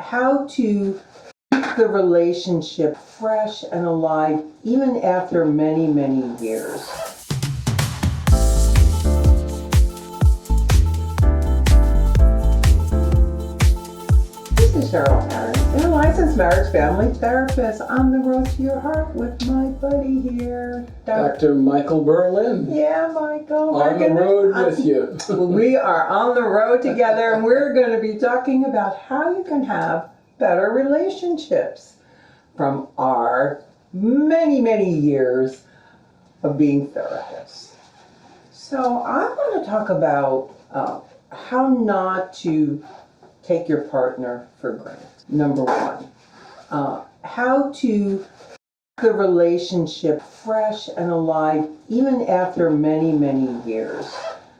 how to keep the relationship fresh and alive even after many, many years. This is Cheryl Harris, a licensed marriage family therapist on the road to your heart with my buddy here, Dr. Michael Berlin. Yeah, Michael. On the road with you. We are on the road together, and we're going to be talking about how you can have better relationships from our many, many years of being therapists. So I'm going to talk about how not to take your partner for granted. Number one, how to keep the relationship fresh and alive even after many, many years.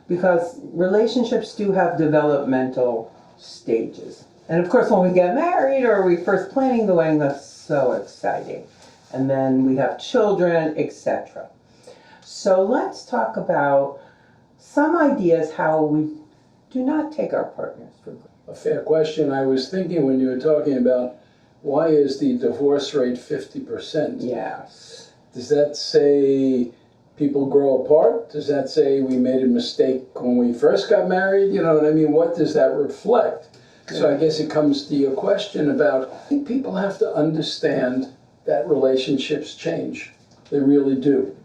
Because relationships do have developmental stages. And of course, when we get married or we first planning the wedding, that's so exciting. And then we have children, etc. So let's talk about some ideas how we do not take our partners for granted. A fair question. I was thinking when you were talking about why is the divorce rate 50%? Yes. Does that say people grow apart? Does that say we made a mistake when we first got married? You know what I mean? What does that reflect? So I guess it comes to your question about, I think people have to understand that relationships change. They really do.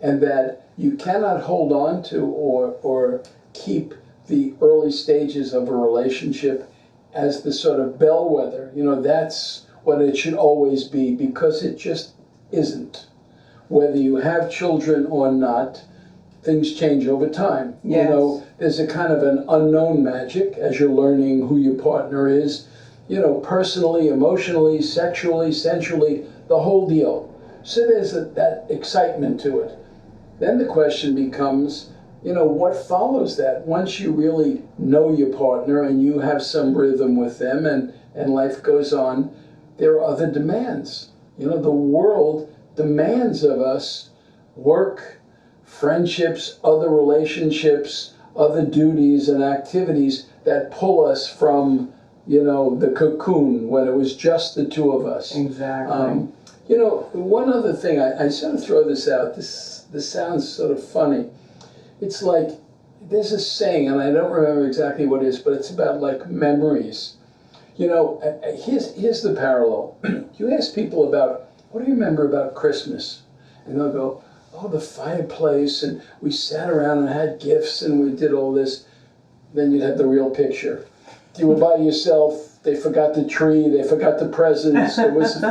And that you cannot hold on to or keep the early stages of a relationship as the sort of bellwether. You know, that's what it should always be, because it just isn't. Whether you have children or not, things change over time. Yes. You know, there's a kind of an unknown magic as you're learning who your partner is, you know, personally, emotionally, sexually, sensually, the whole deal. So there's that excitement to it. Then the question becomes, you know, what follows that? Once you really know your partner and you have some rhythm with them and life goes on, there are other demands. You know, the world demands of us work, friendships, other relationships, other duties and activities that pull us from, you know, the cocoon when it was just the two of us. Exactly. You know, one other thing, I sort of throw this out. This sounds sort of funny. It's like, there's a saying, and I don't remember exactly what it is, but it's about like memories. You know, here's the parallel. You ask people about, what do you remember about Christmas? And they'll go, oh, the fireplace, and we sat around and had gifts, and we did all this. Then you'd have the real picture. You were by yourself, they forgot the tree, they forgot the presents, it was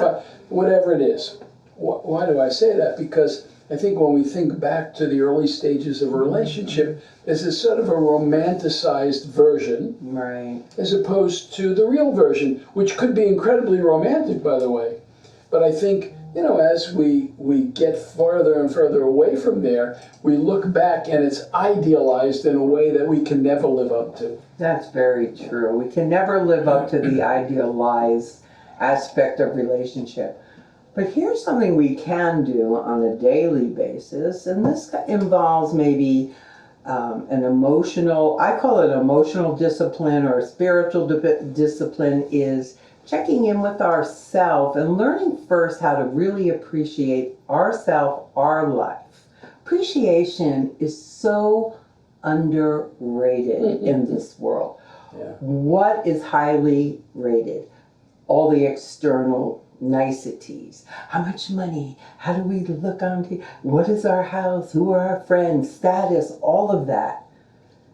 whatever it is. Why do I say that? Because I think when we think back to the early stages of a relationship, there's a sort of a romanticized version, Right, as opposed to the real version, which could be incredibly romantic, by the way. But I think, you know, as we get farther and further away from there, we look back and it's idealized in a way that we can never live up to. That's very true. We can never live up to the idealized aspect of relationship. But here's something we can do on a daily basis, and this involves maybe an emotional, I call it emotional discipline or spiritual discipline, is checking in with ourself and learning first how to really appreciate ourself, our life. Appreciation is so underrated in this world. Yeah. What is highly rated? All the external niceties. How much money? How do we look on TV? What is our house? Who are our friends? Status, all of that.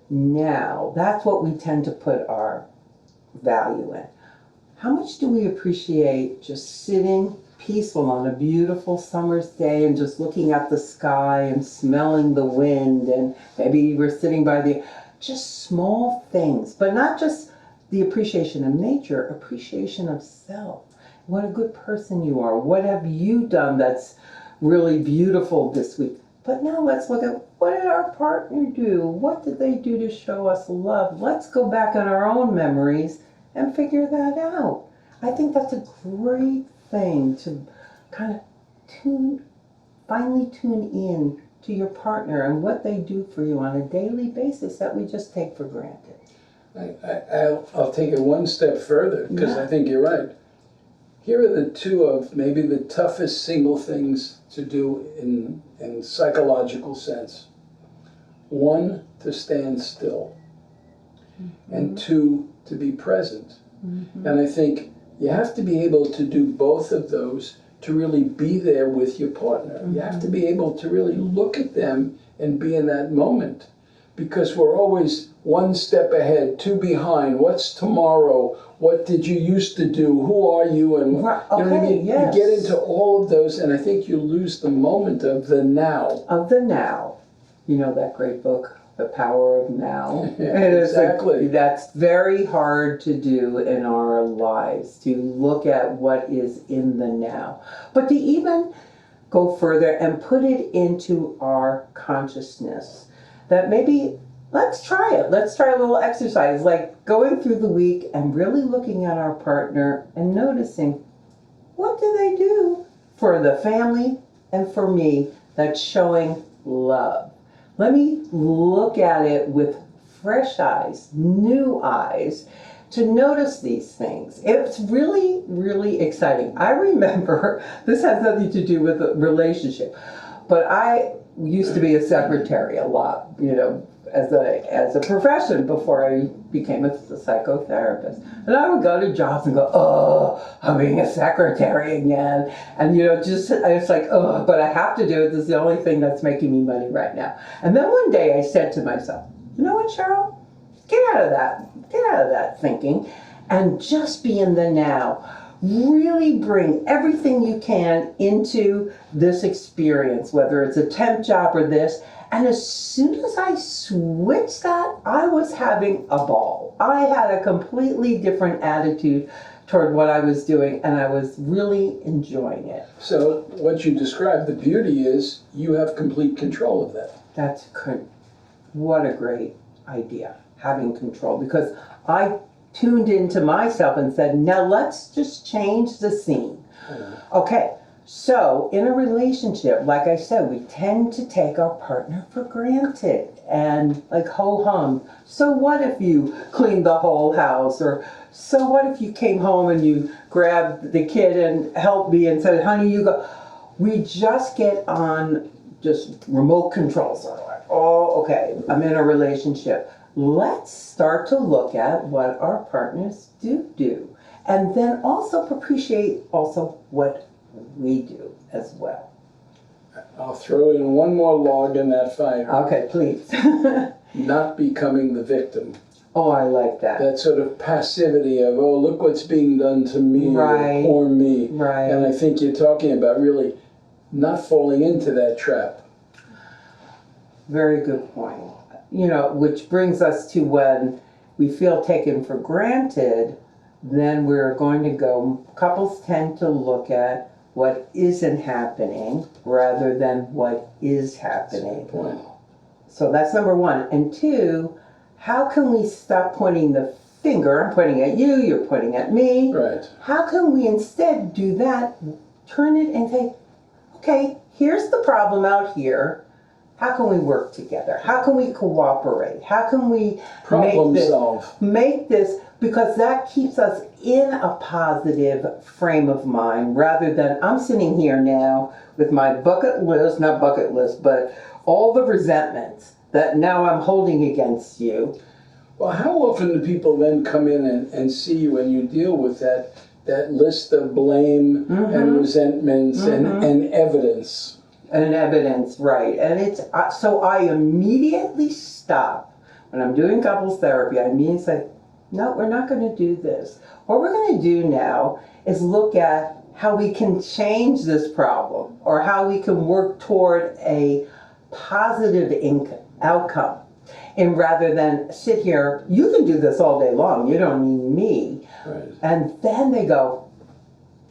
Now, that's what we tend to put our value in. How much do we appreciate just sitting peaceful on a beautiful summer's day and just looking at the sky and smelling the wind, and maybe we're sitting by the, just small things, but not just the appreciation of nature, appreciation of self. What a good person you are. What have you done that's really beautiful this week? But now let's look at, what did our partner do? What did they do to show us love? Let's go back on our own memories and figure that out. I think that's a great thing to kind of finally tune in to your partner and what they do for you on a daily basis that we just take for granted. I'll take it one step further, because I think you're right. Here are the two of maybe the toughest single things to do in psychological sense. One, to stand still, and two, to be present. And I think you have to be able to do both of those to really be there with your partner. You have to be able to really look at them and be in that moment, because we're always one step ahead, two behind. What's tomorrow? What did you used to do? Who are you? And you know what I mean? Yes. You get into all of those, and I think you lose the moment of the now. Of the now. You know that great book, The Power of Now? Yeah, exactly. That's very hard to do in our lives, to look at what is in the now. But to even go further and put it into our consciousness, that maybe let's try it. Let's try a little exercise, like going through the week and really looking at our partner and noticing, what do they do for the family and for me that's showing love? Let me look at it with fresh eyes, new eyes, to notice these things. It's really, really exciting. I remember, this has nothing to do with a relationship, but I used to be a secretary a lot, you know, as a profession before I became a psychotherapist. And I would go to jobs and go, oh, I'm being a secretary again. And, you know, it's like, oh, but I have to do it. This is the only thing that's making me money right now. And then one day I said to myself, you know what, Cheryl? Get out of that thinking and just be in the now. Really bring everything you can into this experience, whether it's a temp job or this. And as soon as I switched that, I was having a ball. I had a completely different attitude toward what I was doing, and I was really enjoying it. So what you described, the beauty is you have complete control of that. That's good. What a great idea, having control, because I tuned into myself and said, now let's just change the scene. Okay, so in a relationship, like I said, we tend to take our partner for granted and like ho-hum. So what if you cleaned the whole house? Or so what if you came home and you grabbed the kid and helped me and said, honey, you go. We just get on just remote controls. Oh, okay, I'm in a relationship. Let's start to look at what our partners do. And then also appreciate also what we do as well. I'll throw in one more log in that fire. Okay, please. Not becoming the victim. Oh, I like that. That sort of passivity of, oh, look what's being done to me, Right. or me. Right. And I think you're talking about really not falling into that trap. Very good point. You know, which brings us to when we feel taken for granted, then we're going to go, couples tend to look at what isn't happening rather than what is happening. Point. So that's number one. And two, how can we stop pointing the finger? I'm pointing at you, you're pointing at me. Right. How can we instead do that, turn it and say, okay, here's the problem out here. How can we work together? How can we cooperate? How can we Problem solve. Make this, because that keeps us in a positive frame of mind rather than I'm sitting here now with my bucket list, not bucket list, but all the resentments that now I'm holding against you. Well, how often do people then come in and see you and you deal with that list of blame and resentments and evidence? And evidence, right. And it's, so I immediately stop. When I'm doing couples therapy, I immediately say, no, we're not going to do this. What we're going to do now is look at how we can change this problem or how we can work toward a positive outcome. And rather than sit here, you can do this all day long, you don't need me. Right. And then they go,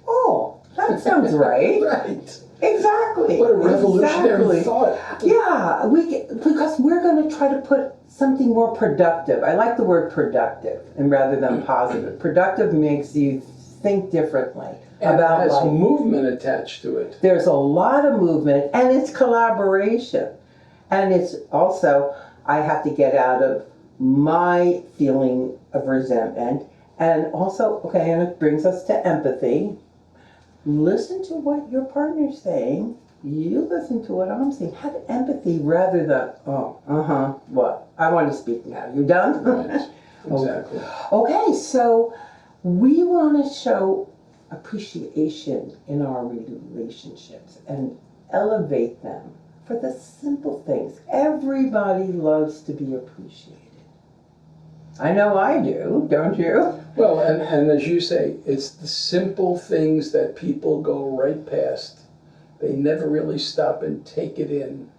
oh, that sounds right. Right. Exactly. What a revolutionary thought. Yeah, because we're going to try to put something more productive. I like the word productive and rather than positive. Productive makes you think differently And about it has life. movement attached to it. There's a lot of movement and it's collaboration. And it's also, I have to get out of my feeling of resentment. And also, okay, and it brings us to empathy. Listen to what your partner's saying. You listen to what I'm saying. Have empathy rather than, what? I want to speak now. You done? Right. Exactly. Okay, so we want to show appreciation in our relationships and elevate them for the simple things. Everybody loves to be appreciated. I know I do, don't you? Well, and as you say, it's the simple things that people go right past. They never really stop and take it in.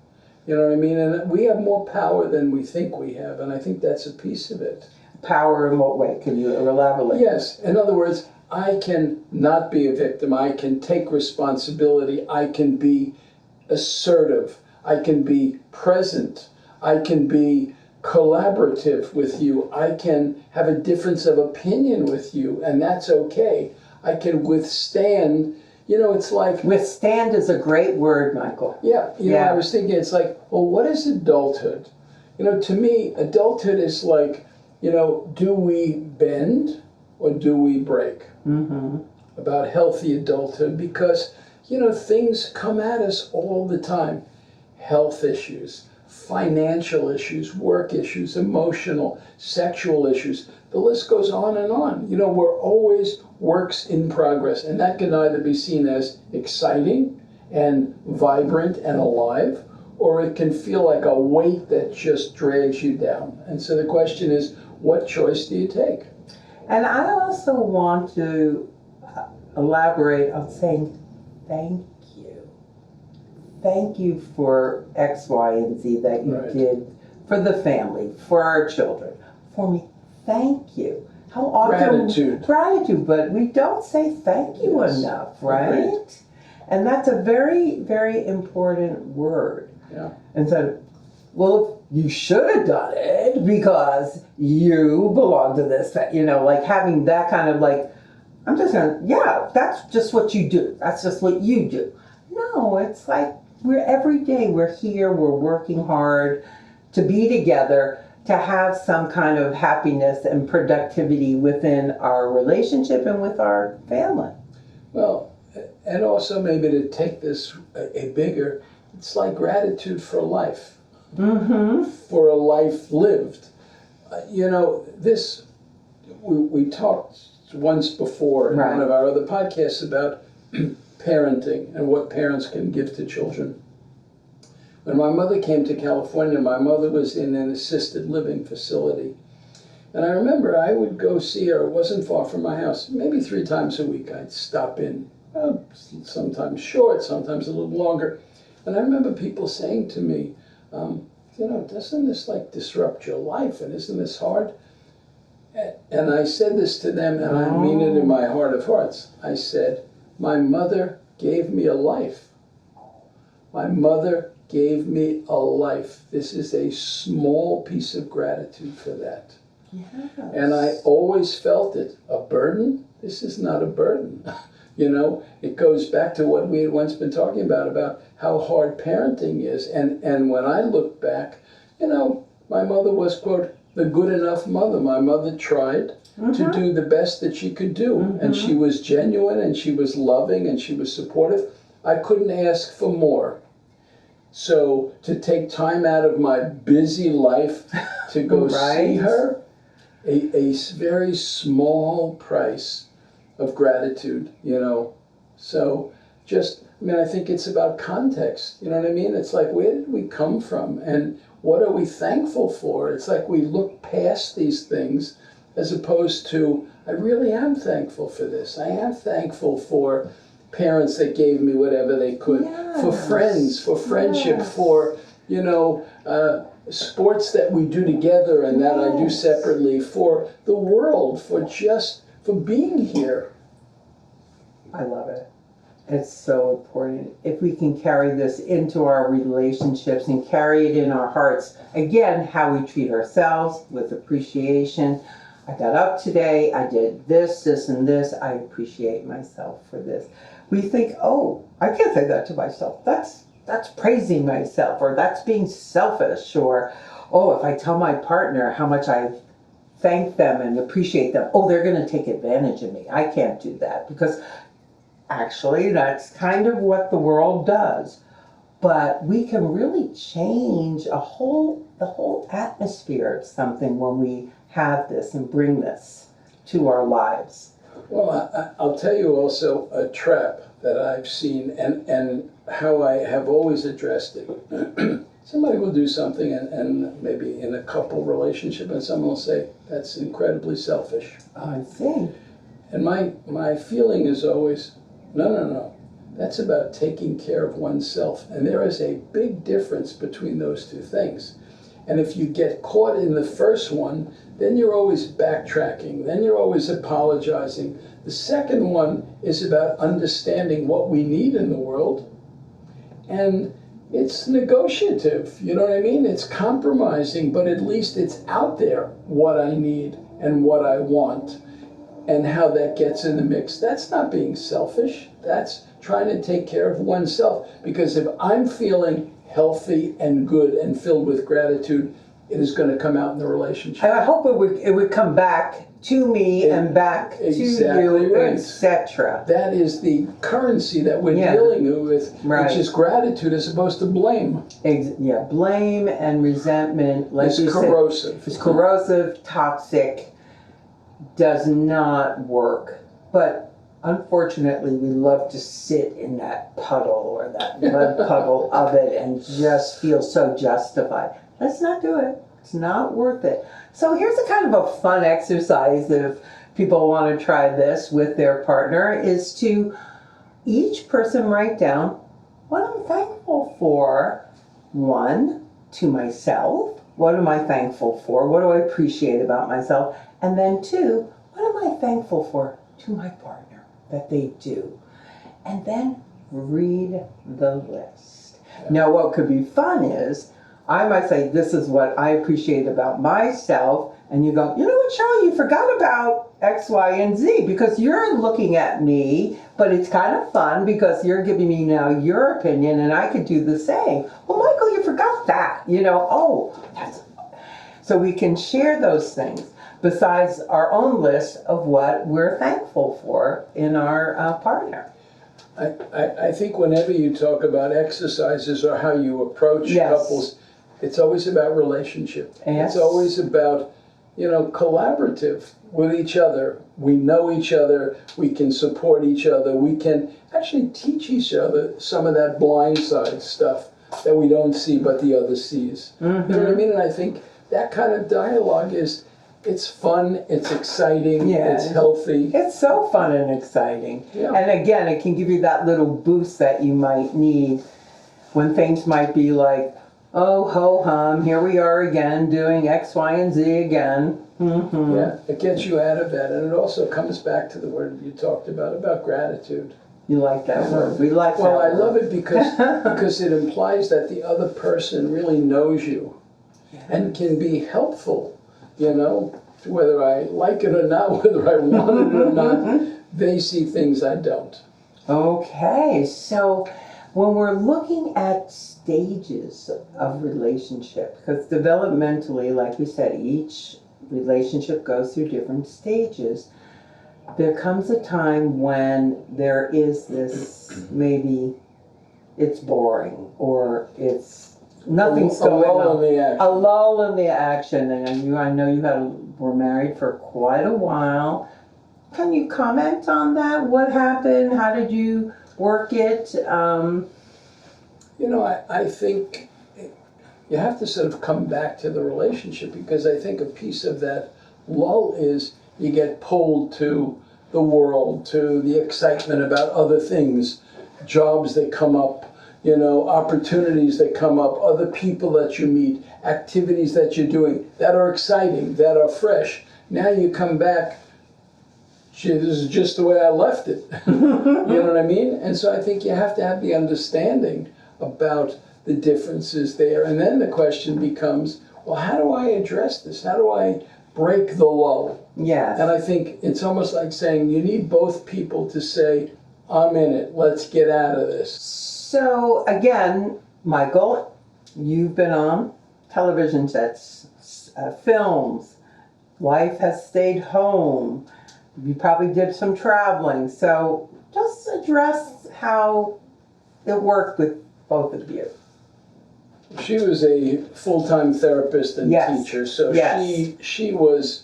You know what I mean? And we have more power than we think we have, and I think that's a piece of it. Power in what way? Can you elaborate? Yes. In other words, I can not be a victim. I can take responsibility. I can be assertive. I can be present. I can be collaborative with you. I can have a difference of opinion with you, and that's okay. I can withstand. You know, it's like... Withstand is a great word, Michael. Yeah. Yeah. I was thinking, it's like, well, what is adulthood? You know, to me, adulthood is like, do we bend or do we break? Mm-hmm. About healthy adulthood, because, things come at us all the time. Health issues, financial issues, work issues, emotional, sexual issues. The list goes on and on. We're always works in progress, and that can either be seen as exciting and vibrant and alive, or it can feel like a weight that just drags you down. And so the question is, what choice do you take? And I also want to elaborate on saying thank you. Thank you for X, Y, and Z that you Right. did for the family, for our children, for me. Thank you. How often gratitude, but we don't say thank you enough, right? Agreed. And that's a very, very important word. Yeah. And so, well, you should have done it because you belong to this, like having that kind of I'm just gonna, that's just what you do. That's just what you do. No, it's like every day we're here, we're working hard to be together, to have some kind of happiness and productivity within our relationship and with our family. Well, and also maybe to take this a bigger, it's like gratitude for life. Mm-hmm. For a life lived. We talked once before in one of our other podcasts about parenting and what parents can give to children. When my mother came to California, my mother was in an assisted living facility. And I remember I would go see her. It wasn't far from my house. Maybe 3 times a week I'd stop in. Sometimes short, sometimes a little longer. And I remember people saying to me, doesn't this disrupt your life, and isn't this hard? And I said this to them, and I mean it in my heart of hearts. I said, my mother gave me a life. My mother gave me a life. This is a small piece of gratitude for that. Yes. And I always felt it. A burden? This is not a burden. It goes back to what we had once been talking about how hard parenting is. And when I look back, my mother was, quote, the good enough mother. My mother tried to do the best that she could do. And she was genuine, and she was loving, and she was supportive. I couldn't ask for more. So to take time out of my busy life to go see her, a very small price of gratitude, So I think it's about context, you know what I mean? It's like, where did we come from? And what are we thankful for? It's like we look past these things as opposed to, I really am thankful for this. I am thankful for parents that gave me whatever they could, for friends, for friendship, for, sports that we do together and that I do separately, for the world, for being here. I love it. It's so important. If we can carry this into our relationships and carry it in our hearts, again, how we treat ourselves with appreciation. I got up today, I did this, and this. I appreciate myself for this. We think, oh, I can't say that to myself. That's praising myself, or that's being selfish, or oh, if I tell my partner how much I thank them and appreciate them, oh, they're going to take advantage of me. I can't do that because actually that's kind of what the world does. But we can really change the whole atmosphere of something when we have this and bring this to our lives. Well, I'll tell you also a trap that I've seen and how I have always addressed it. Somebody will do something and maybe in a couple relationship and someone will say, that's incredibly selfish. Oh, I see. And my feeling is always, no. That's about taking care of oneself. And there is a big difference between those two things. And if you get caught in the first one, then you're always backtracking. Then you're always apologizing. The second one is about understanding what we need in the world. And it's negotiative, you know what I mean? It's compromising, but at least it's out there what I need and what I want and how that gets in the mix. That's not being selfish. That's trying to take care of oneself. Because if I'm feeling healthy and good and filled with gratitude, it is going to come out in the relationship. And I hope it would come back to me and back to you, right. etc. That is the currency that we're dealing with, right. Which is gratitude as opposed to blame. Blame and resentment, like you corrosive. It's corrosive, toxic, does not work. But unfortunately, we love to sit in that puddle or that mud puddle of it and just feel so justified. Let's not do it. It's not worth it. So here's a kind of a fun exercise if people want to try this with their partner, is to each person write down what I'm thankful for. One, to myself. What am I thankful for? What do I appreciate about myself? And then two, what am I thankful for to my partner that they do? And then read the list. Now, what could be fun is I might say, this is what I appreciate about myself. And you go, you know what, Cheryl, you forgot about X, Y, and Z because you're looking at me, but it's kind of fun because you're giving me now your opinion and I could do the same. Well, Michael, you forgot that, so we can share those things besides our own list of what we're thankful for in our partner. I think whenever you talk about exercises or how you approach couples, it's always about relationship. Yes. It's always about, collaborative with each other. We know each other. We can support each other. We can actually teach each other some of that blindside stuff that we don't see but the other sees. Mm-hmm. You know what I mean? And I think that kind of dialogue it's fun, it's exciting, it's healthy. It's so fun and exciting. Yeah. And again, it can give you that little boost that you might need when things might be like, oh, ho-hum, here we are again doing X, Y, and Z again. Mm-hmm. Yeah, it gets you out of that. And it also comes back to the word you talked about gratitude. You like that word? We like that word. Well, I love it because it implies that the other person really knows you and can be helpful, whether I like it or not, whether I want it or not, they see things I don't. Okay, so when we're looking at stages of relationship, because developmentally, like we said, each relationship goes through different stages, there comes a time when there is this, maybe it's boring or it's nothing's going on. A lull in the action. And I know you were married for quite a while. Can you comment on that? What happened? How did you work it? I think you have to sort of come back to the relationship because I think a piece of that lull is you get pulled to the world, to the excitement about other things, jobs that come up, opportunities that come up, other people that you meet, activities that you're doing that are exciting, that are fresh. Now you come back, this is just the way I left it. You know what I mean? And so I think you have to have the understanding about the differences there. And then the question becomes, well, how do I address this? How do I break the lull? Yes. And I think it's almost like saying you need both people to say, I'm in it, let's get out of this. So again, Michael, you've been on television sets, films. Wife has stayed home. You probably did some traveling. So just address how it worked with both of you. She was a full-time therapist and Yes. teacher, so Yes. she was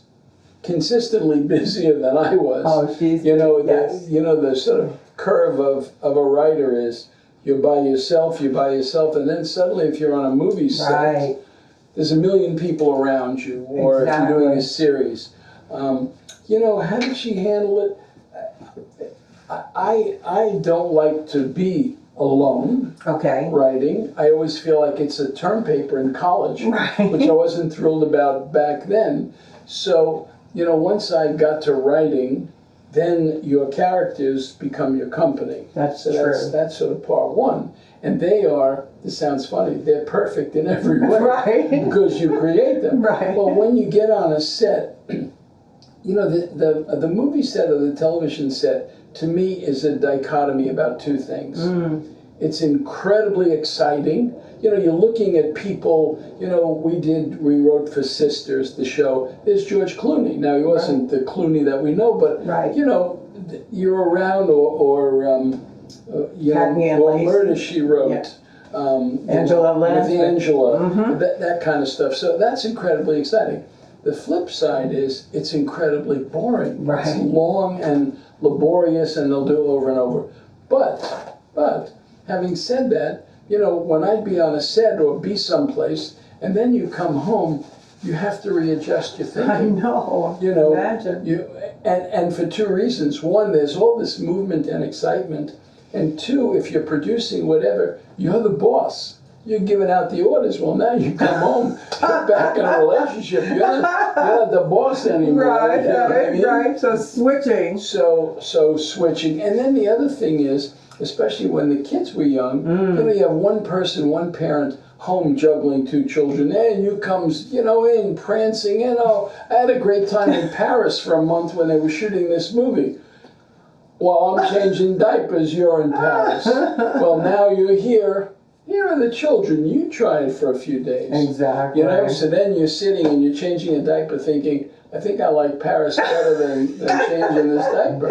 consistently busier than I was. Oh, she's yes. The sort of curve of a writer is you're by yourself, and then suddenly if you're on a movie set, Right. there's a million people around you, or if you're doing a series. How did she handle it? I don't like to be alone Okay. writing. I always feel like it's a term paper in college, Right. which I wasn't thrilled about back then. So, once I got to writing, then your characters become your company. That's so true. That's sort of part one. And they are, this sounds funny, they're perfect in every way. Right. Because you create them. Right. Well, when you get on a set, the movie set or the television set, to me, is a dichotomy about two things. It's incredibly exciting. You're looking at people, we wrote for Sisters, the show. There's George Clooney. Now, he wasn't the Clooney that we know, but, you're around, or Murder, She Wrote. Yeah. Angela Lansbury. With Angela, that kind of stuff. So that's incredibly exciting. The flip side is it's incredibly boring. Right. It's long and laborious, and they'll do it over and over. But having said that, when I'd be on a set or be someplace, and then you come home, you have to readjust your thinking. I know. Imagine. And for two reasons. One, there's all this movement and excitement. And two, if you're producing whatever, you're the boss. You're giving out the orders. Well, now you come home, you're back in a relationship. You're not the boss anymore. Right. So switching. So switching. And then the other thing is, especially when the kids were young, you have one person, one parent home juggling two children, and you comes, in prancing. I had a great time in Paris for a month when they were shooting this movie. While I'm changing diapers, you're in Paris. Well, now you're here. Here are the children. You try it for a few days. Exactly. So then you're sitting and you're changing a diaper thinking, I think I like Paris better than changing this diaper.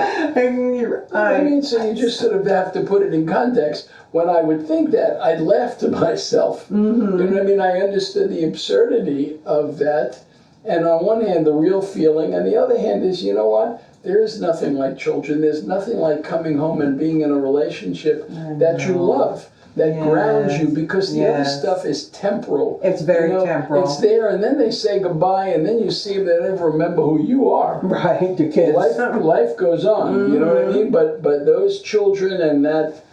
So you just sort of have to put it in context. When I would think that, I'd laugh to myself. You know what I mean? I understood the absurdity of that. And on one hand, the real feeling. And the other hand is, you know what? There is nothing like children. There's nothing like coming home and being in a relationship that you love, that grounds you, because the other stuff is temporal. It's very temporal. It's there, and then they say goodbye, and then you see them, they never remember who you are. Right, the kids. Life goes on, you know what I mean? But those children and that,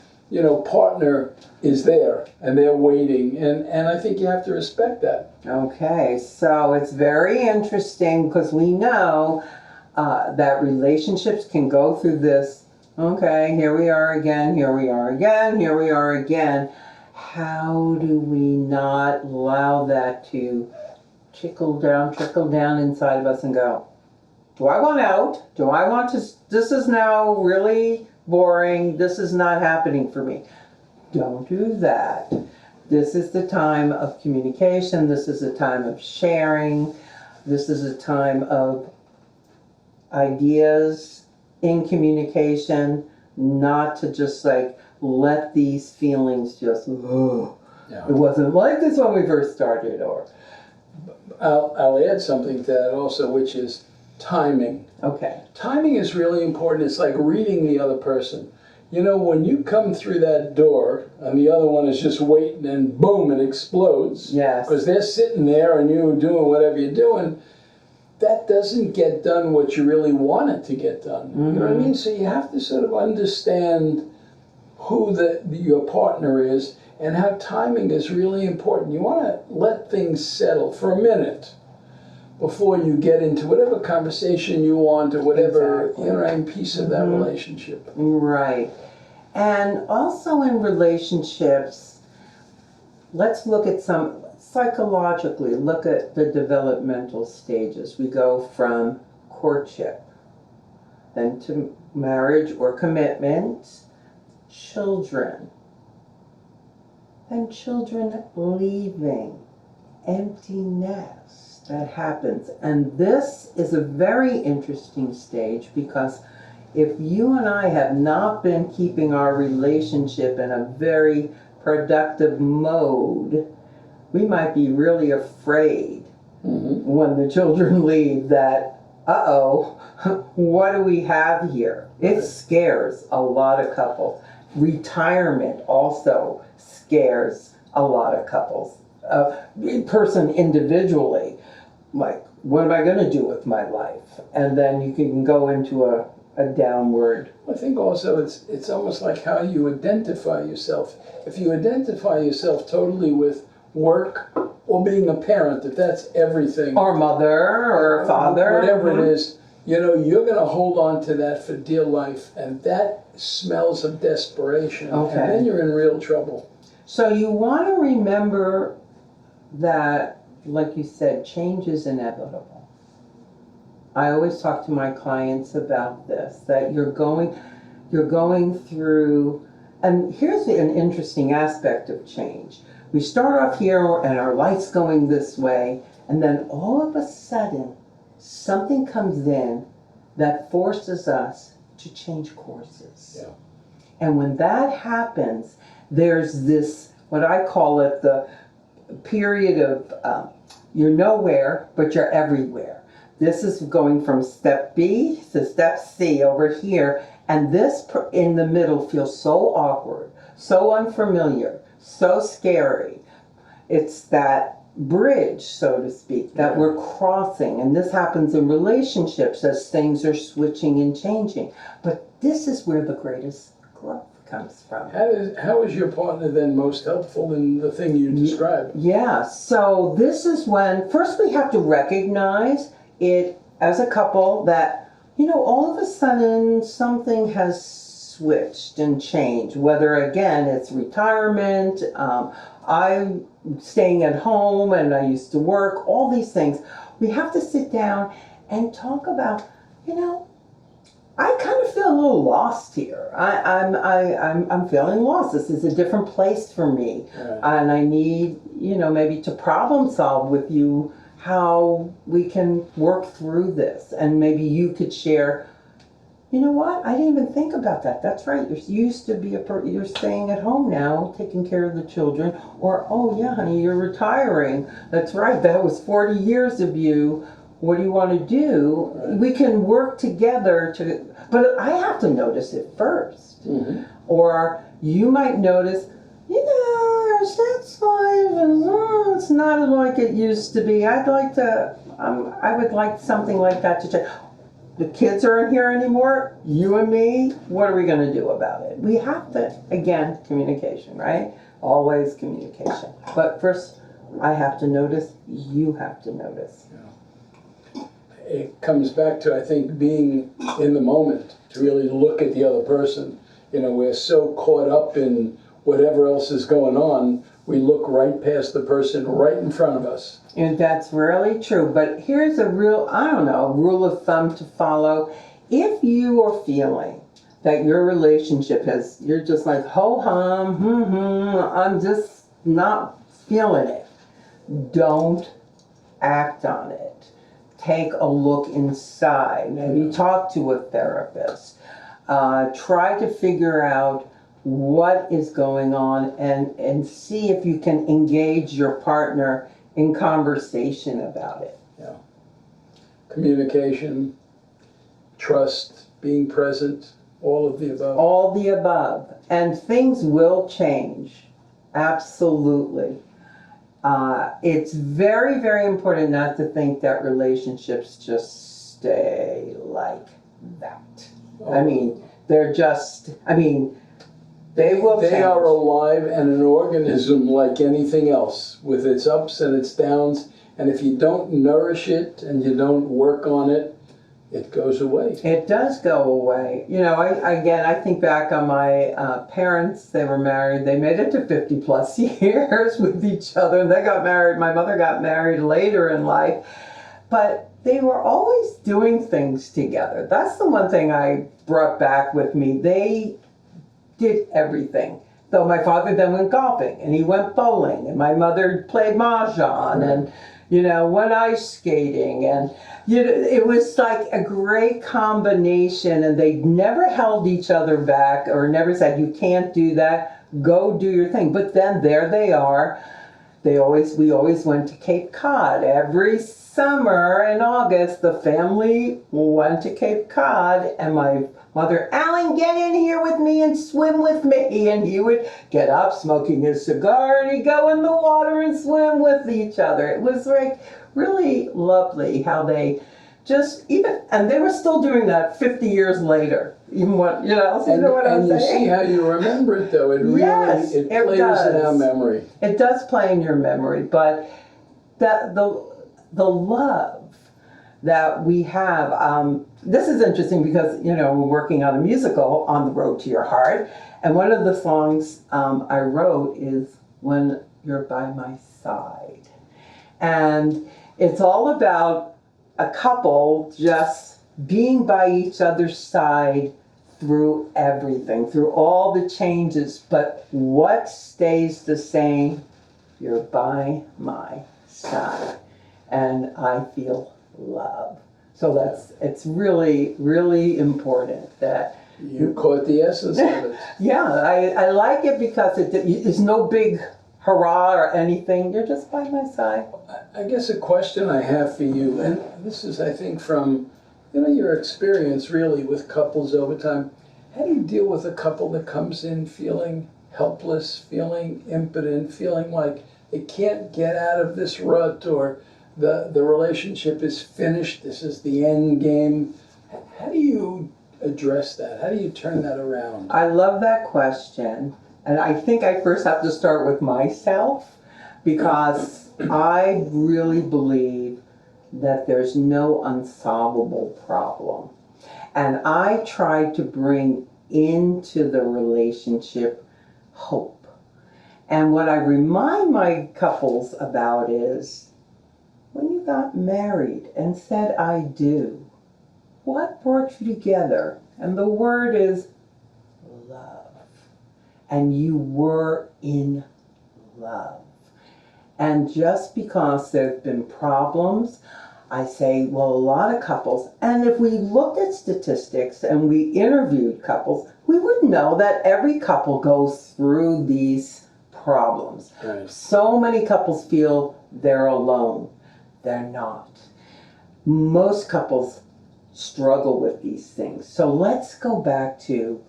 partner is there, and they're waiting, and I think you have to respect that. Okay, so it's very interesting because we know that relationships can go through this. Okay, here we are again, here we are again, here we are again. How do we not allow that to trickle down inside of us and go, do I want out? Do I want to, this is now really boring, this is not happening for me. Don't do that. This is the time of communication, this is a time of sharing, this is a time of ideas in communication, not to just let these feelings just, it wasn't like this when we first started, or. I'll add something to that also, which is timing. Okay. Timing is really important. It's like reading the other person. When you come through that door and the other one is just waiting and boom, it explodes. Yes. Because they're sitting there and you're doing whatever you're doing, that doesn't get done what you really want it to get done. You know what I mean? So you have to sort of understand who your partner is and how timing is really important. You want to let things settle for a minute before you get into whatever conversation you want or whatever piece of that relationship. Right. And also in relationships, let's look at psychologically, look at the developmental stages. We go from courtship, then to marriage or commitment, children, then children leaving, emptiness that happens. And this is a very interesting stage because if you and I have not been keeping our relationship in a very productive mode, we might be really afraid when the children leave that, uh-oh, what do we have here? It scares a lot of couples. Retirement also scares a lot of couples. Person individually, like, what am I going to do with my life? And then you can go into a downward. I think also it's almost like how you identify yourself. If you identify yourself totally with work or being a parent, if that's everything, Or mother or father. whatever it is, you know, you're going to hold on to that for dear life, and that smells of desperation, Okay. and then you're in real trouble. So you want to remember that, like you said, change is inevitable. I always talk to my clients about this, that you're going through, and here's an interesting aspect of change. We start off here and our life's going this way, and then all of a sudden, something comes in that forces us to change courses. Yeah. And when that happens, there's this, what I call it, the period of you're nowhere, but you're everywhere. This is going from step B to step C over here, and this in the middle feels so awkward, so unfamiliar, so scary. It's that bridge, so to speak, that we're crossing, and this happens in relationships as things are switching and changing. But this is where the greatest growth comes from. How is your partner then most helpful in the thing you described? Yeah, so this is when, first we have to recognize it as a couple that, you know, all of a sudden something has switched and changed, whether again it's retirement, I'm staying at home and I used to work, all these things. We have to sit down and talk about, you know, I kind of feel a little lost here. I'm feeling lost. This is a different place for me, and I need, you know, maybe to problem solve with you how we can work through this. And maybe you could share, you know what, I didn't even think about that. That's right. You used to be you're staying at home now, taking care of the children. Or, oh yeah, honey, you're retiring. That's right. That was 40 years of you. What do you want to do? Right. We can work together but I have to notice it first. Mm-hmm. Or you might notice, you know, our sex life is, it's not like it used to be. I would like something like that to change. The kids aren't here anymore, you and me, what are we going to do about it? We have to, again, communication, right? Always communication. But first, I have to notice, you have to notice. It comes back to, I think, being in the moment, to really look at the other person. You know, we're so caught up in whatever else is going on, we look right past the person right in front of us. And that's really true. But here's a real, I don't know, rule of thumb to follow. If you are feeling that your relationship you're just like, ho-hum, I'm just not feeling it, don't act on it. Take a look inside. Maybe talk to a therapist. Try to figure out what is going on and see if you can engage your partner in conversation about it. Yeah. Communication, trust, being present, all of the above. All the above. And things will change. Absolutely. It's very, very important not to think that relationships just stay like that. I mean, they will change. They are alive and an organism like anything else, with its ups and its downs. And if you don't nourish it and you don't work on it, it goes away. It does go away. You know, I think back on my parents. They were married. They made it to 50 plus years with each other. And they got married. My mother got married later in life. But they were always doing things together. That's the one thing I brought back with me. They did everything. Though my father then went golfing, and he went bowling, and my mother played mahjong, and went ice skating, and it was like a great combination. And they never held each other back or never said, "You can't do that. Go do your thing." But then there they are. We always went to Cape Cod every summer in August. The family went to Cape Cod, and my mother, "Alan, get in here with me and swim with me." And he would get up smoking his cigar, and he'd go in the water and swim with each other. It was like really lovely how they and they were still doing that 50 years later. Even what, so you know what I'm saying? And you see how you remember it, though. It really, Yes, it it plays does. in our memory. It does play in your memory, but the love that we have. This is interesting because we're working on a musical, On the Road to Your Heart, and one of the songs I wrote is "When You're by My Side," and it's all about a couple just being by each other's side through everything, through all the changes. But what stays the same? You're by my side, and I feel love. So it's really, really important that You caught the essence of it. yeah, I like it because it's no big hurrah or anything. You're just by my side. I guess a question I have for you, and this is, I think, from your experience really with couples over time. How do you deal with a couple that comes in feeling helpless, feeling impotent, feeling like they can't get out of this rut, or the relationship is finished, this is the end game? How do you address that? How do you turn that around? I love that question. And I think I first have to start with myself, because I really believe that there's no unsolvable problem. And I try to bring into the relationship hope. And what I remind my couples about is, when you got married and said "I do," what brought you together? And the word is love. And you were in love. And just because there have been problems, I say, well, a lot of couples, and if we looked at statistics and we interviewed couples, we would know that every couple goes through these problems. Right. So many couples feel they're alone. They're not. Most couples struggle with these things. So let's go back to,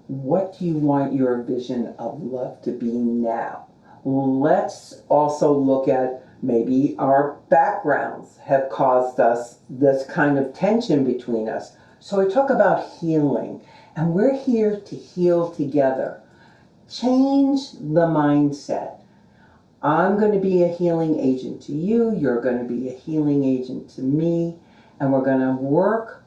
what do you want your vision of love to be now? Let's also look at, maybe our backgrounds have caused us this kind of tension between us. So we talk about healing, and we're here to heal together. Change the mindset. I'm going to be a healing agent to you, you're going to be a healing agent to me, and we're going to work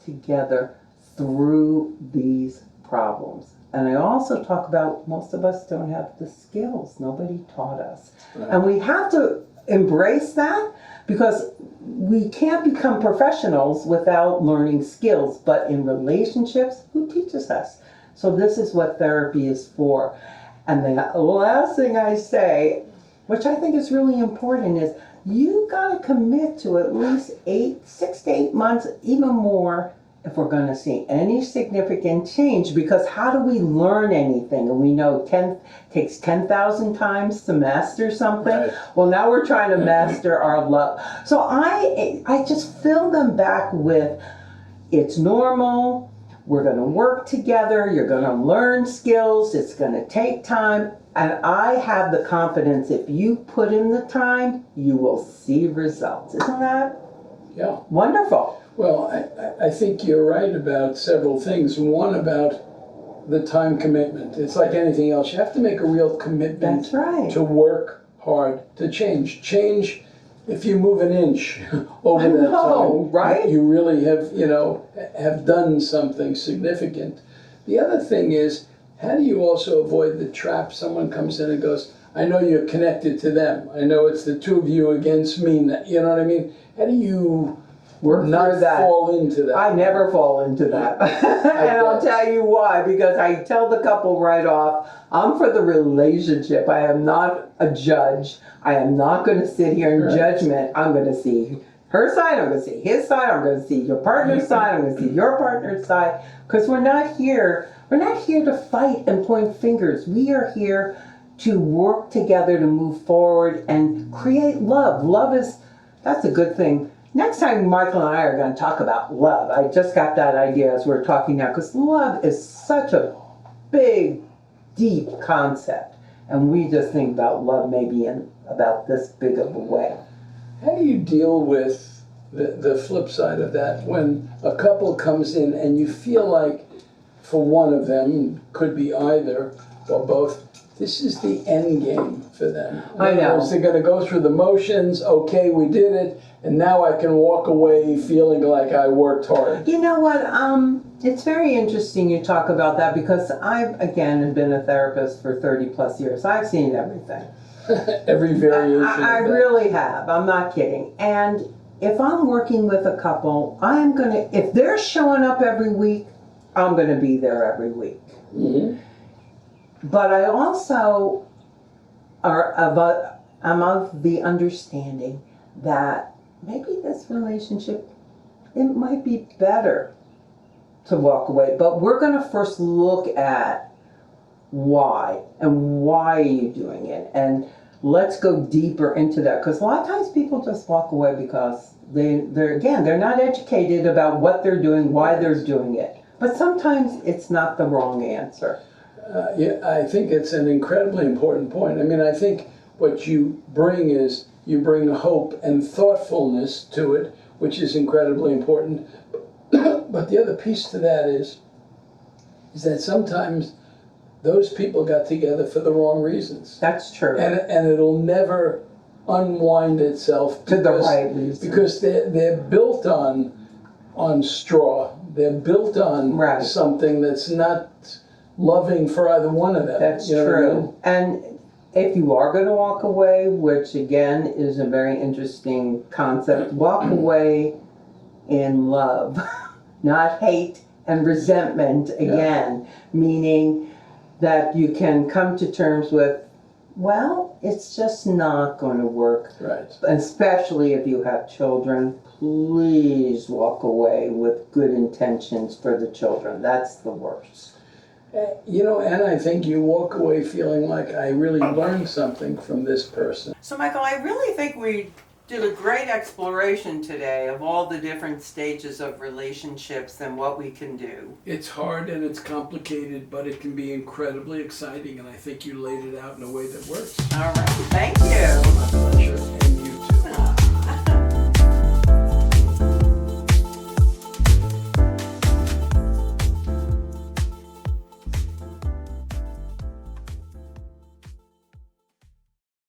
together through these problems. And I also talk about, most of us don't have the skills. Nobody taught us. Right. And we have to embrace that, because we can't become professionals without learning skills. But in relationships, who teaches us? So this is what therapy is for. And the last thing I say, which I think is really important, is you got to commit to at least 6 to 8 months, even more, if we're going to see any significant change. Because how do we learn anything? And we know 10 takes 10,000 times to master something. Right. Well, now we're trying to master our love. So I just fill them back with, it's normal. We're going to work together. You're going to learn skills. It's going to take time. And I have the confidence, if you put in the time, you will see results. Isn't that wonderful? Well, I think you're right about several things. One, about the time commitment. It's like anything else. You have to make a real commitment. That's right. To work hard, to change. Change, if you move an inch over that time, right? You really have done something significant. The other thing is, how do you also avoid the trap? Someone comes in and goes, I know you're connected to them. I know it's the two of you against me. You know what I mean? How do you work Not through that. fall into that. I never fall into that. And I'll tell you why, because I tell the couple right off, I'm for the relationship. I am not a judge. I am not going to sit here in Right. judgment. I'm going to see her side, I'm going to see his side, I'm going to see your partner's side, I'm going to see your partner's side, because we're not here to fight and point fingers. We are here to work together to move forward and create love. That's a good thing. Next time, Michael and I are going to talk about love. I just got that idea as we're talking now, because love is such a big, deep concept. And we just think about love maybe in about this big of a way. How do you deal with the flip side of that when a couple comes in and you feel like for one of them, could be either or both, this is the end game for them? I know. In other words, they're going to go through the motions, okay, we did it, and now I can walk away feeling like I worked hard. You know what? It's very interesting you talk about that, because I've, again, been a therapist for 30 plus years. I've seen everything. Every variation I of that. really have. I'm not kidding. And if I'm working with a couple, if they're showing up every week, I'm going to be there every week. Mm-hmm. But I also I'm of the understanding that maybe this relationship, it might be better to walk away. But we're going to first look at why are you doing it, and let's go deeper into that, because a lot of times people just walk away because they're not educated about what they're doing, why they're doing it. But sometimes it's not the wrong answer. Yeah, I think it's an incredibly important point. I mean, I think what you bring is you bring hope and thoughtfulness to it, which is incredibly important. But the other piece to that is that sometimes those people got together for the wrong reasons. That's true. And it'll never unwind itself To the right reason. because they're built on straw. They're built on Right. something that's not loving for either one of them. That's You know what I true. mean? And if you are going to walk away, which again is a very interesting concept, walk away in love, not hate and resentment again, meaning that you can come to terms with, well, it's just not going to work. Right. Especially if you have children, please walk away with good intentions for the children. That's the worst. You know, and I think you walk away feeling like I really learned something from this person. So, Michael, I really think we did a great exploration today of all the different stages of relationships and what we can do. It's hard and it's complicated, but it can be incredibly exciting, and I think you laid it out in a way that works. All right. Thank you. My pleasure. And